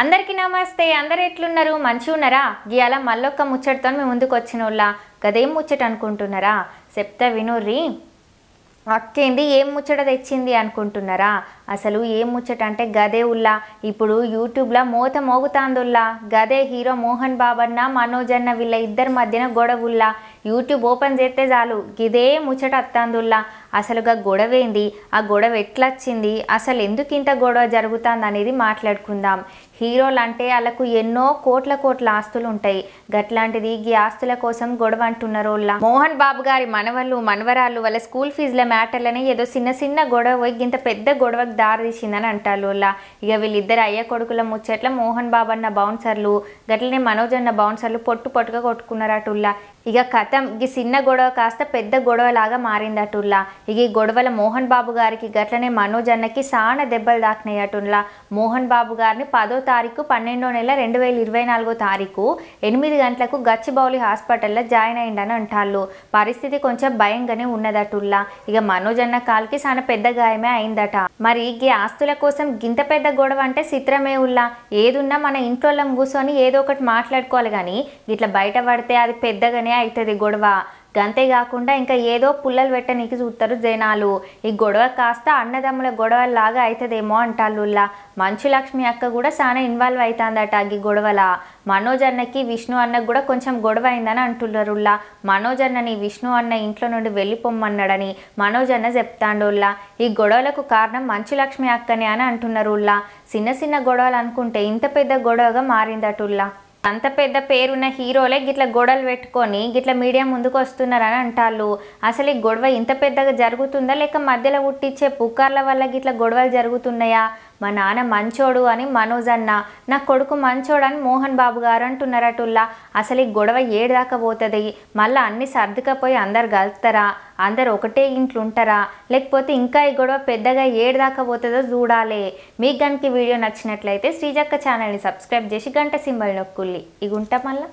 అందరికీ నమస్తే. అందరు ఎట్లున్నారు? మంచిగా ఉన్నారా? ఇయాల మళ్ళొక్క ముచ్చటతో మేము ముందుకు వచ్చినోళ్ళ గదేం ముచ్చట అనుకుంటున్నారా? చెప్తా వినుర్రి. అక్కేంది ఏం ముచ్చట తెచ్చింది అనుకుంటున్నారా? అసలు ఏం ముచ్చట అంటే గదే ఉల్లా ఇప్పుడు యూట్యూబ్లో మోత మోగుతాందుల్లా. గదే హీరో మోహన్ బాబన్న మనోజ్ అన్న వీళ్ళ ఇద్దరి మధ్యన గొడవుల్లా. యూట్యూబ్ ఓపెన్ చేస్తే చాలు గిదే ముచ్చట అత్తాందుల్లా. అసలుగా గొడవేంది, ఆ గొడవ ఎట్లొచ్చింది, అసలు ఎందుకు ఇంత గొడవ జరుగుతుంది అనేది మాట్లాడుకుందాం. హీరోలు అంటే వాళ్ళకు ఎన్నో కోట్ల ఆస్తులు ఉంటాయి. గట్లాంటిది ఈ ఆస్తుల కోసం గొడవ అంటున్నారు. మోహన్ బాబు గారి మనవళ్ళు మనవరాళ్ళు వాళ్ళ స్కూల్ ఫీజుల మ్యాటర్లని ఏదో చిన్న గొడవ పోయి ఇంత పెద్ద గొడవకు దారి తీసిందని అంటారు. ఇక వీళ్ళిద్దరు అయ్య కొడుకుల ముచ్చట్ల మోహన్ బాబు అన్న బౌన్సర్లు గట్లనే మనోజ్ అన్న బౌన్సర్లు పొట్టుగా కొట్టుకున్నారటుల్లా. ఇక కథం ఈ చిన్న గొడవ కాస్త పెద్ద గొడవలాగా మారిందటుల్లా. ఇక ఈ గొడవల మోహన్ బాబు గారికి గట్లనే మనోజ్ అన్నకి చాలా దెబ్బలు దాకినాయటుల్లా. మోహన్ బాబు గారిని 10వ తారీఖు 12వ నెల 2024 తారీఖు 8 గంటలకు గచ్చిబౌలి హాస్పిటల్లో జాయిన్ అయ్యిందని అంటాళ్ళు. పరిస్థితి కొంచెం భయంగానే ఉన్నదటుల్లా. ఇక మనోజ్ అన్న కాలికి చాలా పెద్ద గాయమే అయిందట. మరి ఈ ఆస్తుల కోసం గింత పెద్ద గొడవ అంటే చిత్రమే ఉల్లా. ఏదున్నా మన ఇంట్లో కూర్చొని ఏదో ఒకటి మాట్లాడుకోవాలి, కానీ ఇట్లా బయట పడితే అది పెద్దగానే అవుతుంది గొడవ. గంతేకాకుండా ఇంకా ఏదో పుల్లలు పెట్టనీకి చూస్తారు జనాలు. ఈ గొడవ కాస్త అన్నదమ్ముల గొడవలాగా అవుతుందేమో అంటాళ్ళుల్లా. మంచు లక్ష్మి అక్క కూడా చాలా ఇన్వాల్వ్ అవుతుందట ఈ గొడవల. మనోజ్ అన్నకి విష్ణు అన్నకు కూడా కొంచెం గొడవ అయిందని అంటున్నారుల్లా. మనోజ్ అన్నని విష్ణు అన్న ఇంట్లో నుండి వెళ్ళిపోమ్మన్నాడని మనోజ్ అన్న చెప్తాండోల్లా. ఈ గొడవలకు కారణం మంచు లక్ష్మి అక్కనే అని అంటున్నారుల్లా. చిన్న గొడవలు అనుకుంటే ఇంత పెద్ద గొడవగా మారిందటుల్లా. అంత పెద్ద పేరున్న హీరోలే గిట్ల గొడవలు పెట్టుకొని గిట్ల మీడియా ముందుకు వస్తున్నారని అంటాళ్ళు. అసలు ఈ గొడవ ఇంత పెద్దగా జరుగుతుందా, లేక మధ్యలో పుట్టించే పుకార్ల వల్ల గిట్ల గొడవలు జరుగుతున్నాయా? మా నాన్న మంచోడు అని మనోజ్ అన్న, నా కొడుకు మంచోడు అని మోహన్ బాబు గారు అంటున్నారటుల్లా. అసలు ఈ గొడవ ఏడుదాకా పోతుంది? మళ్ళీ అన్ని సర్దుకపోయి అందరు కలుస్తారా? అందరు ఒకటే ఇంట్లో ఉంటారా? లేకపోతే ఇంకా ఈ గొడవ పెద్దగా ఏడుదాకా పోతుందో చూడాలి. మీకు కనుక వీడియో నచ్చినట్లయితే శ్రీజక్క ఛానల్ని సబ్స్క్రైబ్ చేసి గంట సింబల్ నొక్కుల్లి. ఇగుంటా మళ్ళీ.